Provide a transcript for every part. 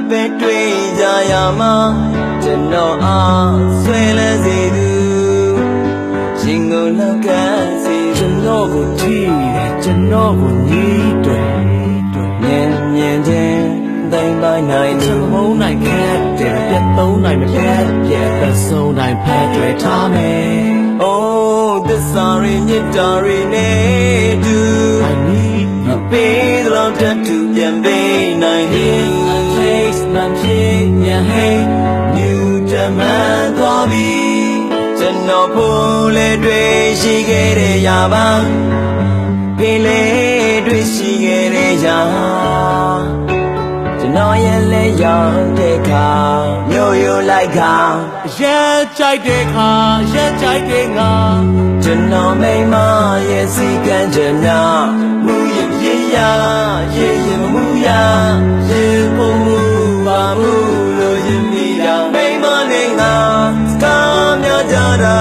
ပဲတွေ့ကြရမှာကျွန်တော်အားဆွဲလန်းစေသူရှင်ကိုလောက်ကစီကျွန်တော်ကိုထိတယ်ကျွန်တော်ကိုညီးတွေ့မြင်ချင်းတိုင်းပိုင်းနိုင်သူမုန်းနိုင်ခဲ့တယ်ပြတ်သုံးနိုင်မပြတ်ပြတ်သက်ဆုံးနိုင်ဖက်တွေ့ထားမယ် Oh the sorry မြတ်တော်ရည်နေသူ I need you baby တော့တတူပြန်ပေးနိုင်ရင် Face မှဖြစ်ညာဟဲ့ New တမန်သွားပြီကျွန်တော်ဖို့လေတွေ့ရှိခဲ့တဲ့ရပါဖေးလေတွေ့ရှိခဲ့တဲ့ရကျွန်တော်ရဲ့လေရောက်တဲ့ခါမျိုးရိုးလိုက်ခါရဲ့ကြိုက်တဲ့ခါရဲ့ကြိုက်တဲ့ငါကျွန်တော်မိမရဲ့စီကံချက်များမူရရေရရေရမူရရေပုံမူပါမှုလို့ရင်မိတာမိမနဲ့ငါကားများကြတာ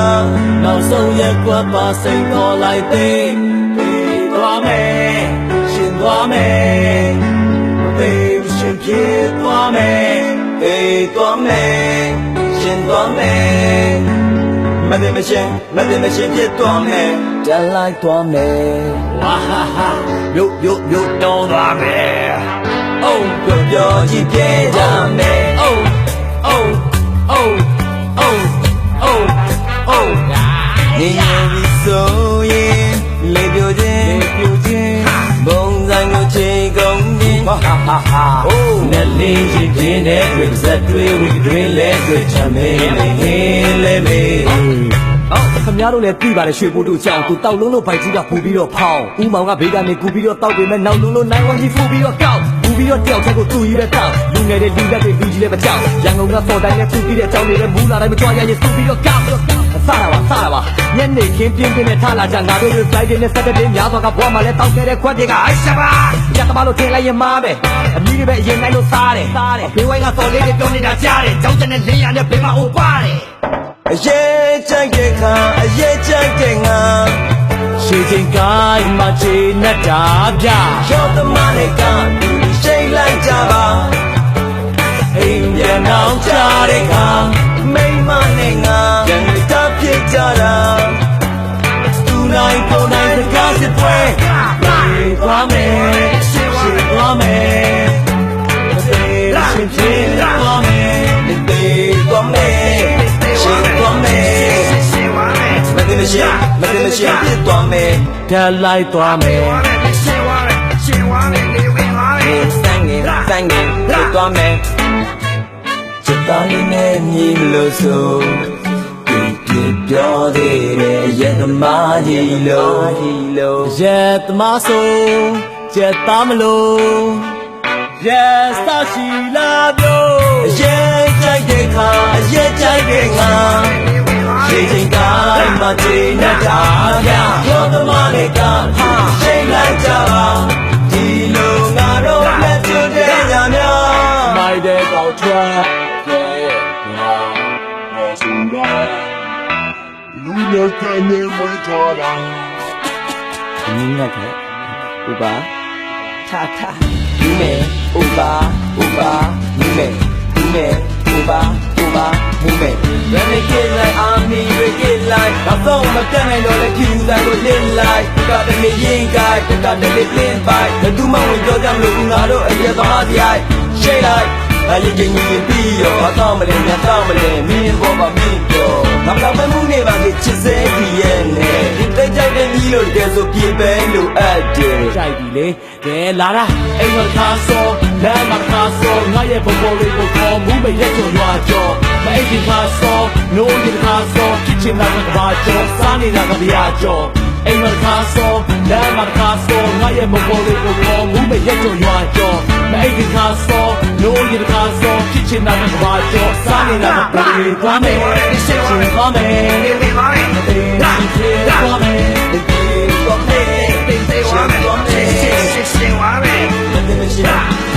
နောက်ဆုံးရက်ကွက်ပါစိတ်တော်လိုက်သေးပြီးသွားမယ်ရှင်သွားမယ်ပေးရှင်ဖြစ်သွားမယ်ပေးသွားမယ်ရှင်သွားမယ်မသိမရှင်ဖြစ်သွားမယ်တက်လိုက်သွားမယ်ဝါဟာဟာမြို့တောင်းသွားမယ်အိုးပြောကြီးပြဲကြမယ်အိုးနေရပြီဆိုရင်လေပြိုခြင်းဘုံဆိုင်ကိုချေကုန်ခြင်းနဲ့လေးရင်ပြင်းတဲ့တွေ့စက်တွေဝီတွေလဲတွေ့ချမ်းမေးလေမေးခင်ဗျားတို့လည်းပြီးပါတယ်ရွှေပို့တို့ကြောင့်သူတောက်လုံးလို့ဘိုက်ကြီးကပူပြီးတော့ဖောင်းဦးမောင်ကဘေးကနေကူပြီးတော့တောက်ပေမဲ့နောက်လုံးလို့နိုင်ဝန်းကြီးဖူပြီးတော့ကောက်ပူပြီးတော့တယောက်ချက်ကိုသူ့ကြီးပဲတောက်လူငယ်တွေလူလက်တွေလူကြီးလည်းမကြောက်ရန်ကုန်ကစော်တိုင်းနဲ့သူ့ပြီးတဲ့အကြောင်းတွေလည်းမူလာတိုင်းမကြွားရရင်သူ့ပြီးတော့ကောက်စတာပါညနေခင်းပြင်းနဲ့ထားလာကြငါတို့တွေ Friday နဲ့ Saturday များစွာကဘွားမှလည်းတောက်ခဲ့တဲ့ခွက်တွေကအိုက်ရှာပါရတမလို့ထင်လိုက်ရင်မားပဲအမီးတွေပဲအရင်နိုင်လို့စားတယ်ဘေးဝိုင်းကစော်လေးတွေပြောနေတာကြားတယ်ကြောက်တဲ့နဲ့လင်းရနဲ့ဘေးမှာအိုပါတယ်အရေးကြိုက်တဲ့ခါအရေးကြိုက်တဲ့ငါရှိချင်းကိုင်းမှာချေနဲ့တာပြရောသမားတွေကသူရှိလိုက်ကြပါအိမ်ပြန်အောင်ကြတဲ့ခါမိမနဲ့ငါပြန်တာဖြစ်ကြတာသူနိုင်ကိုနိုင်စကားစစ်ပွဲပြေးသွားမယ်ရှိသွားမယ်ရှင်ဖြစ်သွားမယ်ပြေးသွားမယ်ရှင်သွားမယ်မသိမရှင်ဖြစ်သွားမယ်တက်လိုက်သွားမယ်ရှင်သွားမယ်နေဝင်သွားမယ်ဆိုင်ငယ်ဖြစ်သွားမယ်ချစ်တော်လေးနဲ့မြည်လို့ဆိုဒီပြောသေးတယ်ရဲ့သမားကြီးလို့ရဲ့သမားဆိုကျက်သားမလို့ရဲ့စရှိလာပြောရဲ့ကြိုက်တဲ့ခါရဲ့ကြိုက်တဲ့ငါရှိချင်းကိုင်းမှာချေနဲ့တာပြရောသမားလေးကရှိလိုက်ကြပါဒီလိုငါတို့လက်ကျွတ်တဲ့ညများမိုက်တဲ့ကောက်ထွက်လူလက်ကနေမွေးထားတာဒီနေ့ကဥပါထာဒီမေဥပါဒီမေဥပါဒီမေ Renegade like army reggae like နောက်ဆုံးမပြတ်နိုင်တော့တဲ့ queue ဆိုင်ကိုလင်းလိုက်ကတည်းကရင်ကိုက်ကတည်းကလင်းပိုက်ဘယ်သူမှဝင်ပြောကြမလို့ငါတို့အရက်သမားစရိုက်ရှိတ်လိုက်အရင်ကကြီးပြီးရောအတော့မလဲညတော့မလဲမင်းဘောပါမင်းပြောနောက်တော့မှုနေပါလေချစ်စေဒီရဲ့နဲ့ဒီတိုက်ကြိုက်တဲ့ကြီးလို့တကယ်ဆိုပြေပဲလို့အပ်တယ်ကြိုက်ပြီလေကဲလာတာအိမ်မခါစောလမ်းမခါစောငါရဲ့ဘဘောလေးကိုခေါ်မှုမရက်ချွန်ရွာကျော်မအိမ်ဒီခါစောနိုးဒီခါစောkitchen ကဘာကျော်စားနေတာကဗျာကျော်အိမ်မခါစောလမ်းမခါစောငါရဲ့ဘဘောလေးကိုခေါ်မှုမရက်ချွန်ရွာကျော်မအိမ်ဒီခါစောနိုးဒီခါစောkitchen ကဘာကျော်စားနေတာကပြေးသွားမယ်ရှင်းသွားမယ်ပြေးသွားမယ်ပြေးသွားမယ်ပြေးသွားမယ်ပြေးသွားမယ်ရှင်းသွားမယ်